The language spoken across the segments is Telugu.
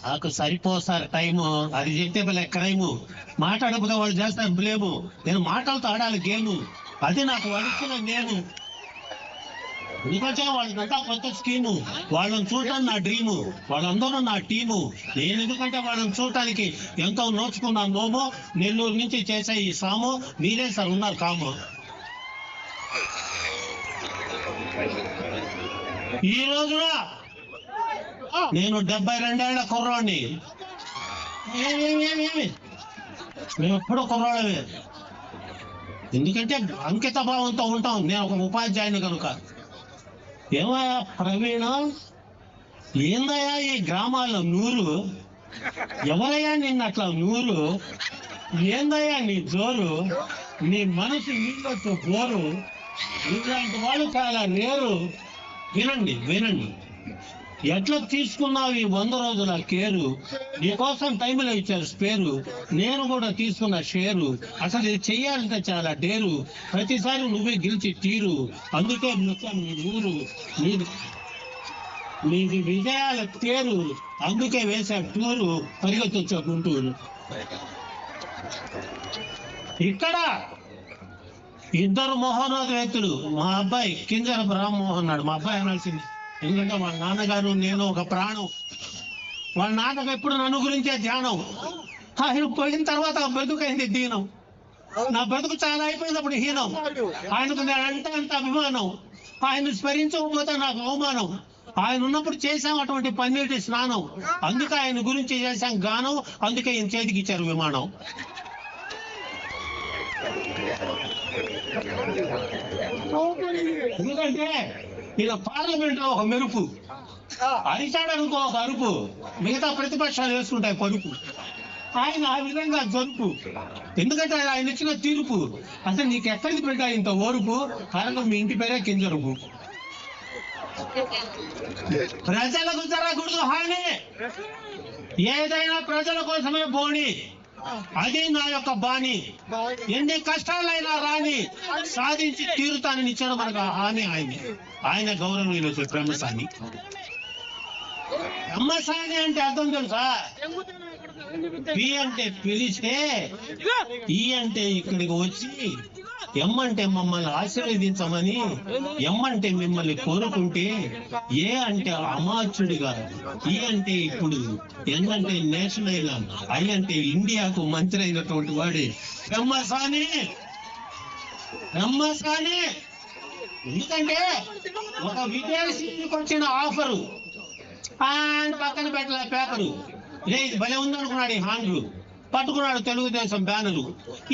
నాకు సరిపోసారు టైము, అది చెప్తే మళ్ళీ క్రైము. మాట్లాడకపోతే వాళ్ళు చేస్తారు బ్లేము. నేను మాటలతో ఆడాలి గేము, అది నాకు వడుకున్న నేను. ఎందుకంటే వాళ్ళంతా కొత్త స్కీము, వాళ్ళని చూడటం నా డ్రీము, వాళ్ళందరూ నా టీము. నేను ఎందుకంటే వాళ్ళని చూడటానికి ఎంతో నోచుకున్నాను నోము. నెల్లూరు నుంచి చేసే ఈ సాము మీరే సార్ ఉన్నారు కాము. ఈ రోజున నేను 72 ఏళ్ల కుర్రాడిని. మేము ఎప్పుడూ కుర్రాడమే, ఎందుకంటే అంకిత భావంతో ఉంటాం. నేను ఒక ఉపాధ్యాయుని కనుక. ఏమయ్యా ప్రవీణ, ఏందయ్యా ఈ గ్రామాల్లో నూరు? ఎవరయ్యా నిన్న అట్లా నూరు? ఏందయ్యా నీ జోరు? నీ మనసు నీళ్ళొచ్చు బోరు. ఇలాంటి వాళ్ళు చాలా రేరు. వినండి వినండి, ఎట్లా తీసుకున్నావు ఈ 100 రోజుల కేరు? నీకోసం టైంలో ఇచ్చారు స్పేరు, నేను కూడా తీసుకున్న షేరు. అసలు ఇది చెయ్యాలంటే చాలా డేరు, ప్రతిసారి నువ్వే గెలిచి తీరు. అందుకే నృత్యం నీ ఊరు, నీది విజయాల తేరు. అందుకే వేసే టూరు, పరిగెత్తొచ్చే గుంటూరు. ఇక్కడ ఇద్దరు మహోన్నత వ్యక్తులు. మా అబ్బాయి కింజరపు రామ్మోహన్ అన్నాడు, మా అబ్బాయి అనాల్సింది. ఎందుకంటే వాళ్ళ నాన్నగారు నేను ఒక ప్రాణం. వాళ్ళ నాన్నకు ఎప్పుడు నన్ను గురించే ధ్యానం. ఆయన పోయిన తర్వాత బతుకైంది దీనం. నా బతుకు చాలా అయిపోయినప్పుడు హీనం. ఆయనకు నేనంటే అంత అభిమానం. ఆయన స్మరించకపోతే నాకు అవమానం. ఆయన ఉన్నప్పుడు చేశాం అటువంటి పన్నీటి స్నానం. అందుకే ఆయన గురించి చేశాం గానం. అందుకే ఈయన చేతికి ఇచ్చారు విమానం. ఎందుకంటే ఇలా పార్లమెంట్ లో ఒక మెరుపు, అరిచాడనుకో ఒక అరుపు, మిగతా ప్రతిపక్షాలు వేసుకుంటాయి పరుపు. ఆయన ఆ విధంగా జరుపు, ఎందుకంటే ఆయన ఇచ్చిన తీర్పు. అసలు నీకు ఎక్కడికి పెట్టా ఇంత ఓర్పు? కారణం మీ ఇంటి పేరే కింజరుపు. ప్రజలకు జరగకూడదు హాని, ఏదైనా ప్రజల కోసమే బోణి. అది నా యొక్క బాణి. ఎన్ని కష్టాలైనా రాని సాధించి తీరుతానని ఇచ్చాడు మనకు హామీ. ఆయన గౌరవనీయులు బ్రహ్మసాని. బ్రహ్మసాని అంటే అర్థం తెలుసా? పి అంటే పిలిస్తే, ఈ అంటే ఇక్కడికి వచ్చి, ఎం అంటే మమ్మల్ని ఆశీర్వదించమని, ఎం అంటే మిమ్మల్ని కోరుకుంటే, ఏ అంటే అమాత్యుడిగా, ఈ అంటే ఇప్పుడు, ఎన్ అంటే నేషనల్, ఐ అంటే ఇండియాకు మంత్రి అయినటువంటి వాడే బ్రహ్మసాని. బ్రహ్మసాని ఎందుకంటే ఒక విదేశీకి వచ్చిన ఆఫరు ఆయన పక్కన పెట్టలే పేపరు. ఇది భలే ఉందనుకున్నాడు ఈ హ్యాండ్లు. పట్టుకున్నాడు తెలుగుదేశం బ్యానరు,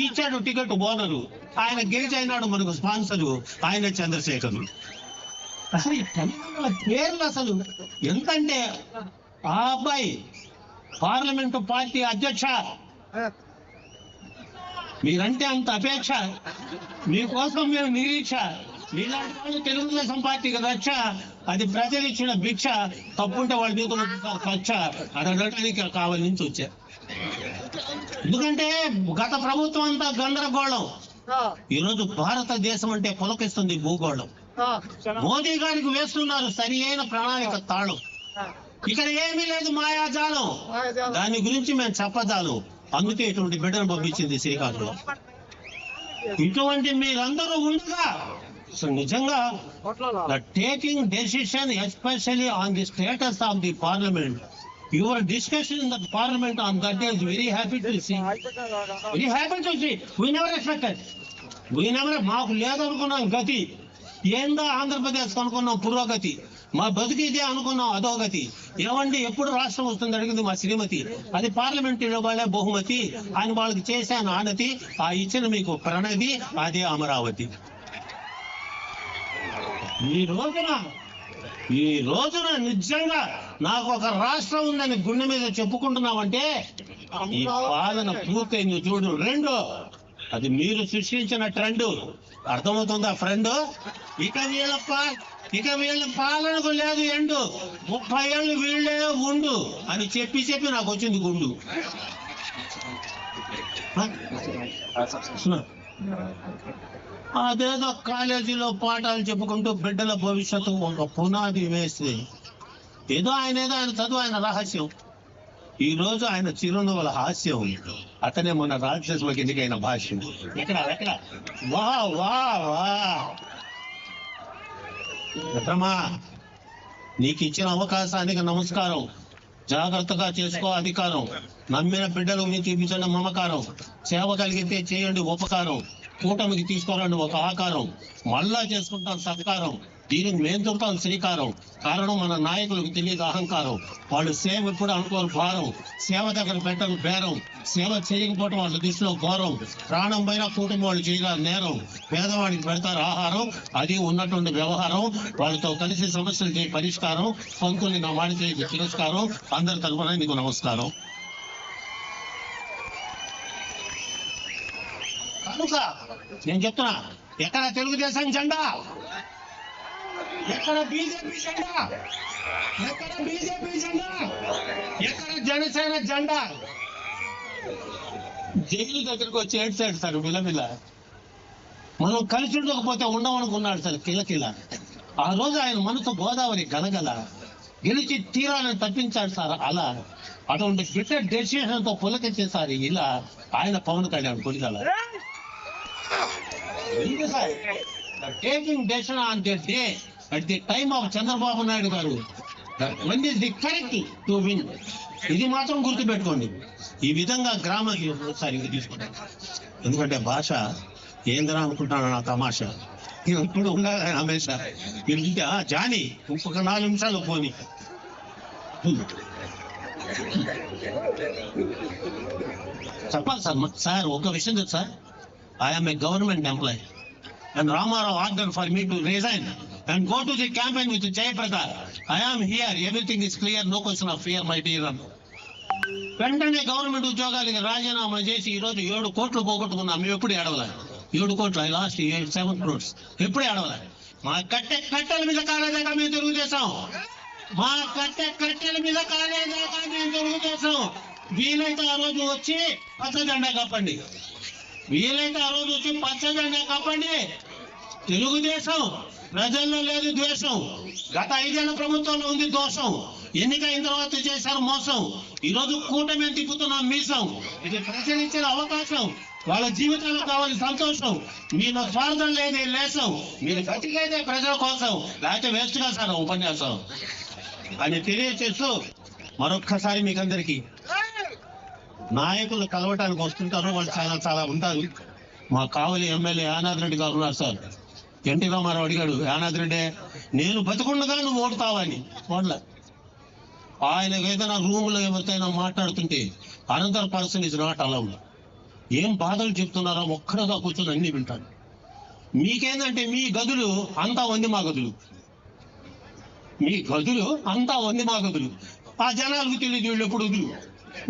ఇచ్చాడు టికెట్ బోనరు. ఆయన గెలిచి అయినాడు మనకు స్పాన్సరు, ఆయన చంద్రశేఖరు. అసలు ఈ తెలంగాణ పేర్లు అసలు ఎంతంటే, ఆ అబ్బాయి పార్లమెంటు పార్టీ అధ్యక్ష, మీరంటే అంత అపేక్ష, మీకోసం మేము నిరీక్ష. మీలాంటి వాళ్ళు తెలుగుదేశం పార్టీకి రక్ష, అది ప్రజలు ఇచ్చిన భిక్ష. తప్పుంటే వాళ్ళు మీకు కక్ష అడగడానికి కావాలి నుంచి వచ్చా. ఎందుకంటే గత ప్రభుత్వం అంతా గందరగోళం. ఈరోజు భారతదేశం అంటే పులకిస్తుంది భూగోళం. మోదీ గారికి వేస్తున్నారు సరి అయిన ప్రణాళిక తాళం. ఇక్కడ ఏమీ లేదు మాయాజాలం, దాని గురించి మేము చెప్పజాలం. అందుకే ఇటువంటి బిడ్డను పంపించింది శ్రీకాకుళం. ఇటువంటి మీరందరూ ఉండగా నిజంగా taking decision especially on the status of the parliament. Your discussion in the parliament on that day is very happy to see. Very happy to see. We never expected. We never, మాకు లేదనుకున్నాం గతి. ఏందో ఆంధ్రప్రదేశ్ అనుకున్నాం పురోగతి. మా బతుకు ఇదే అనుకున్నాం అధోగతి. ఏమండి ఎప్పుడు రాష్ట్రం వస్తుంది అడిగింది మా శ్రీమతి. అది పార్లమెంటరీలో వాళ్ళే బహుమతి. ఆయన వాళ్ళకి చేశాను ఆనతి, ఆ ఇచ్చిన మీకు ప్రణది, అదే అమరావతి. ఈ రోజున నిజంగా నాకు ఒక రాష్ట్రం ఉందని గుండె మీద చెప్పుకుంటున్నామంటే ఈ పాలన పూర్తయింది చూడు. రెండు, అది మీరు సృష్టించిన ట్రెండ్. అర్థమవుతుందా ఫ్రెండ్? ఇక వీళ్ళ పాలనకు లేదు ఎండు. 30 ఏళ్ళు వీళ్ళే ఉండు అని చెప్పి నాకు వచ్చింది గుండు. అదేదో కాలేజీలో పాఠాలు చెప్పుకుంటూ బిడ్డల భవిష్యత్తు ఒక పునాది వేస్తే, ఆయన చదువు ఆయన రహస్యం. ఈ రోజు ఆయన చిరునవ్వుల హాస్యం అతనే మన రాజ్యసభకి ఎన్నికైన భాష్యం. ఎక్కడ వా వా వా మిత్రమా, నీకు ఇచ్చిన అవకాశానికి నమస్కారం. జాగ్రత్తగా చేసుకో అధికారం. నమ్మిన బిడ్డలు మీరు చూపించండి మమకారం. సేవ కలిగితే చేయండి ఉపకారం. కూటమికి తీసుకోరండి ఒక ఆకారం. మళ్ళా చేసుకుంటాం సత్కారం. దీనికి మేం దొరుకుతాం శ్రీకారం. కారణం మన నాయకులకు తెలియదు అహంకారం. వాళ్ళు సేవ ఎప్పుడు అనుకోరు భారం. సేవ దగ్గర పెట్టరు బేరం. సేవ చేయకపోవటం వాళ్ళ దృష్టిలో ఘోరం. ప్రాణం పైన కూటమి వాళ్ళు చేయగల నేరం. పేదవాడికి పెడతారు ఆహారం, అది ఉన్నటువంటి వ్యవహారం. వాళ్ళతో కలిసి సమస్యలు చేయ పరిష్కారం. పంతుల్ని నా మాట చేయ తిరస్కారం. అందరి తరఫున నీకు నమస్కారం. కనుక నేను చెప్తున్నా, ఎక్కడ తెలుగుదేశం జెండా, ఎక్కడ బీజేపీ జెండా, ఎక్కడ బీజేపీ జెండా, ఎక్కడ జనసేన జెండా. జైలు దగ్గరకు వచ్చి ఏడ్చాడు సార్ విలవిల. మనం కలిసి ఉండకపోతే ఉండమనుకున్నాడు సార్ కిలకిల. ఆ రోజు ఆయన మనసు గోదావరి గలగల. గెలిచి తీరాలను తప్పించాడు సార్ అలా. అటువంటి బిడ్డ డెసిషన్ తో పులకెచ్చేసారి ఇలా ఆయన పవన్ కళ్యాణ్ కొలిగల. Taking decision on the day at the time of Chandrababu Naidu garu, when is the correct to win. ఇది మాత్రం గుర్తుపెట్టుకోండి. ఈ విధంగా గ్రామానికి తీసుకుంటాను. ఎందుకంటే భాష ఏంద్రా అనుకుంటాను నా తమాషా. ఇప్పుడు ఉండాలి హమేషా. మీరు ఇంటే జాని ఇంకొక 4 నిమిషాలు పోని. చెప్పాలి సార్. సార్ ఒక విషయం తెలుసు sir, I'm a government employee and Ramarao ordered for me to resign and go to the campaign with Jayaprada. I am here. Everything is clear. No question of fear, my dear. వెంటనే గవర్నమెంట్ ఉద్యోగాలకి రాజీనామా చేసి ఈ రోజు 7 కోట్లు పోగొట్టుకున్నాం. మేము ఎప్పుడు ఏడవలే. 7 కోట్లు ఐ లాస్ట్ 7 crores. ఎప్పుడు ఏడవలే. మా కట్టెల మీద కాలేదాకా మేము తెలుగుదేశం. మా కట్టెల మీద కాలేదాకా మేము తెలుగుదేశం. వీలైతే ఆ రోజు వచ్చి పచ్చ జెండా కప్పండి. వీలైతే ఆ రోజు వచ్చి పచ్చ జెండా కప్పండి. తెలుగుదేశం ప్రజల్లో లేదు ద్వేషం. గత 5 ఏళ్ల ప్రభుత్వంలో ఉంది దోషం. ఎన్నికైన తర్వాత చేశారు మోసం. ఈ రోజు కూటమి తిప్పుతున్నాం మీసం. ఇది ప్రజలు ఇచ్చిన అవకాశం. వాళ్ళ జీవితాలకు కావాలి సంతోషం. మీలో స్వార్థం లేదే లేసం. మీరు గట్టిగైతే ప్రజల కోసం, లేకపోతే వేస్ట్ గా సార్ ఉపన్యాసం అని తెలియచేస్తూ మరొక్కసారి మీకందరికీ నాయకులు కలవటానికి వస్తుంటారు. వాళ్ళు చాలా ఉంటారు. మా కావలి ఎమ్మెల్యే యానాద్ రెడ్డి గారు ఉన్నారు సార్. ఎన్టీ రామారావు అడిగాడు, యానాద్ రెడ్డి నేను బతుకుండగా నువ్వు ఓడుతావని. ఓడలే. ఆయనకు ఏదైనా రూమ్లో ఎవరికైనా మాట్లాడుతుంటే another person is not allowed. ఏం బాధలు చెప్తున్నారో ఒక్కడగా కూర్చొని అన్ని వింటాను. మీకేందంటే మీ గదులు అంతా వంది మా గదులు. మీ గదులు అంతా వంది మా గదులు. ఆ జనాలకు తెలియదు వీళ్ళు ఎప్పుడు వదులు.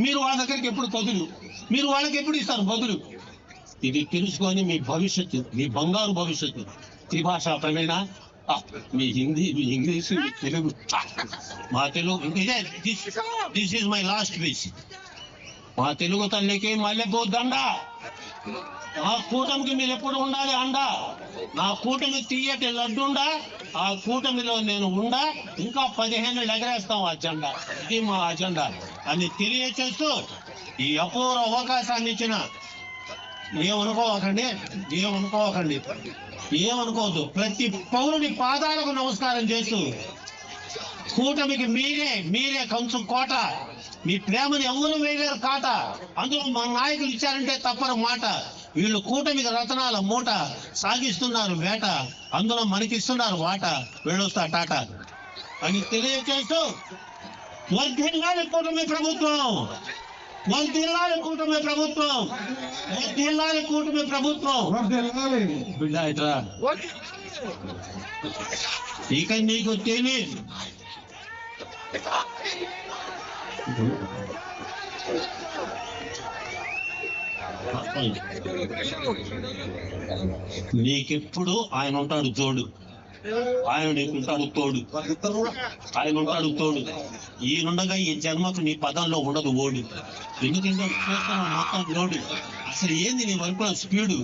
మీరు వాళ్ళ దగ్గరికి ఎప్పుడు కదులు. మీరు వాళ్ళకి ఎప్పుడు ఇస్తారు బదులు. ఇది తెలుసుకొని మీ భవిష్యత్తు, మీ బంగారు భవిష్యత్తు. త్రిభాషా ప్రవీణ, మీ హిందీ, మీ ఇంగ్లీష్, మీ తెలుగు, మా తెలుగు ఇదే. This is my last wish. మా తెలుగు తల్లికి మల్లెపూ దండ. ఆ కూటమికి మీరు ఎప్పుడు ఉండాలి అండ. నా కూటమి తీయటి లడ్డుండా. ఆ కూటమిలో నేను ఉండా. ఇంకా 15 ఏళ్ళు ఎగరేస్తాం ఆ జెండా. ఇది మా అజెండా అని తెలియచేస్తూ ఈ అపూర్వ అవకాశాన్ని ఇచ్చిన ఏమనుకోవద్దు. ప్రతి పౌరుని పాదాలకు నమస్కారం చేస్తూ కూటమికి మీరే కంచు కోట. మీ ప్రేమను ఎవరు వేయలేరు కాట. అందులో మా నాయకులు ఇచ్చారంటే తప్పని మాట. వీళ్ళు కూటమికి రతనాల మూట సాగిస్తున్నారు వేట. అందులో మనకిస్తున్నారు వాట. వెళ్ళొస్తా టాటా అని తెలియచేస్తూ వర్ధిల్లాలి కూటమి ప్రభుత్వం. వర్ధిల్లాలి కూటమి ప్రభుత్వం. వర్ధిల్లాలి కూటమి ప్రభుత్వం. బిడ్డ ఇట్రా ఇక నీకు తెలియదు. నీకెప్పుడు ఆయన ఉంటాడు తోడు. ఆయన నీకుంటాడు తోడు, ఆయన ఉంటాడు తోడు. ఈయనుండగా ఈ జన్మకు నీ పదంలో ఉండదు ఓడు. ఎందుకంటే చూస్తున్నా మొత్తం లోడు. అసలు ఏంది నీ వరకు స్పీడు?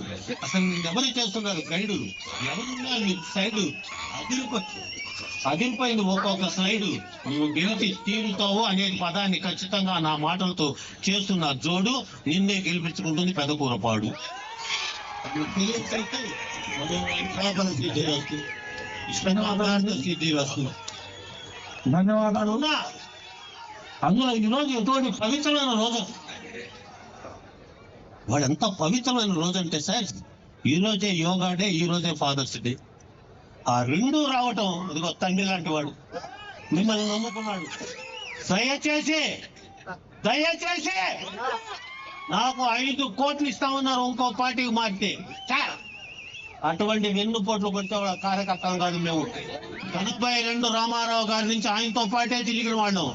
అసలు ఎవరు చేస్తున్నారు గైడు? ఎవరున్నారు నీ సైడు? అదిరిపోయింది ఒక్కొక్క స్లైడు. నువ్వు గెలిచి తీరుతావు అనే పదాన్ని ఖచ్చితంగా నా మాటలతో చేస్తున్న జోడు నిన్నే గెలిపించుకుంటుంది పెదకూరపాడు. ధన్యవాదాలు. అందులో ఈరోజు ఎటువంటి పవిత్రమైన రోజు, వాడు ఎంత పవిత్రమైన రోజు అంటే సార్, ఈ రోజే యోగా డే, ఈ రోజే ఫాదర్స్ డే. ఆ రెండు రావటం, ఇదిగో తండ్రి లాంటి వాడు మిమ్మల్ని నమ్ముకున్నాడు. దయచేసి నాకు 5 కోట్లు ఇస్తామన్నారు ఇంకో పార్టీకి మారితే. అటువంటి వెన్నుపోట్లు కొట్టేవాళ్ళ కార్యకర్తలు కాదు మేము. 82 రామారావు గారి నుంచి ఆయనతో పాటే తిరిగిన వాళ్ళం.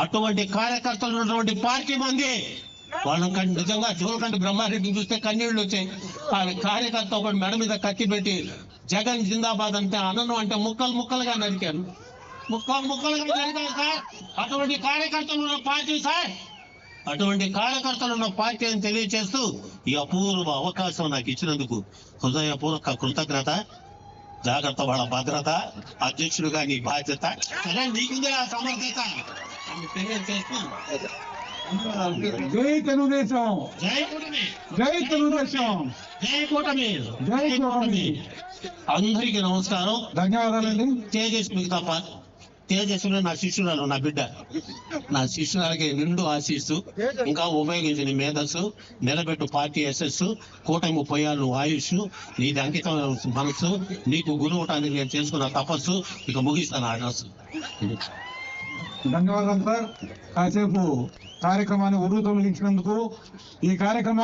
అటువంటి కార్యకర్తలు ఉన్నటువంటి పార్టీ మంది. వాళ్ళకి నిజంగా జోలకంటి బ్రహ్మారెడ్డిని చూస్తే కన్నీళ్లు వచ్చాయి. కార్యకర్త ఒకటి మెడ మీద కత్తి పెట్టి జగన్ జిందాబాద్ అంటే అనను అంటే ముక్కలుగా నరికారు. ముక్కలుగా నరికారు సార్. అటువంటి కార్యకర్తలు ఉన్న పార్టీ సార్, అటువంటి కార్యకర్తలు ఉన్న పార్టీ అని తెలియజేస్తూ ఈ అపూర్వ అవకాశం నాకు ఇచ్చినందుకు హృదయపూర్వక కృతజ్ఞత. జాగ్రత్త వాళ్ళ భద్రత, అధ్యక్షుడుగా నీ బాధ్యత, సరే నీకుంది ఆ సమర్థత అని తెలియజేస్తూ జై తెలుగుదేశం, జై కూటమి, జై తెలుగుదేశం, జై కూటమి, జై కూటమి. అందరికీ నమస్కారం. ధన్యవాదాలండి. తేజస్వికి తప్ప, తేజస్విని నా శిష్యురాలు, నా బిడ్డ. నా శిష్యురాలకి నిండు ఆశీస్సు, ఇంకా ఉపయోగించిన మేధస్సు, నిలబెట్టు పార్టీ యశస్సు, కూటమి 30 ఆయుష్, నీది అంకితం మనస్సు, నీకు గురువుటానికి నేను చేసుకున్న తపస్సు. ఇక ముగిస్తాను అడ్రస్. ధన్యవాదాలు సార్. కాసేపు కార్యక్రమాన్ని ఉరువు తొలగించినందుకు. ఈ కార్యక్రమాన్ని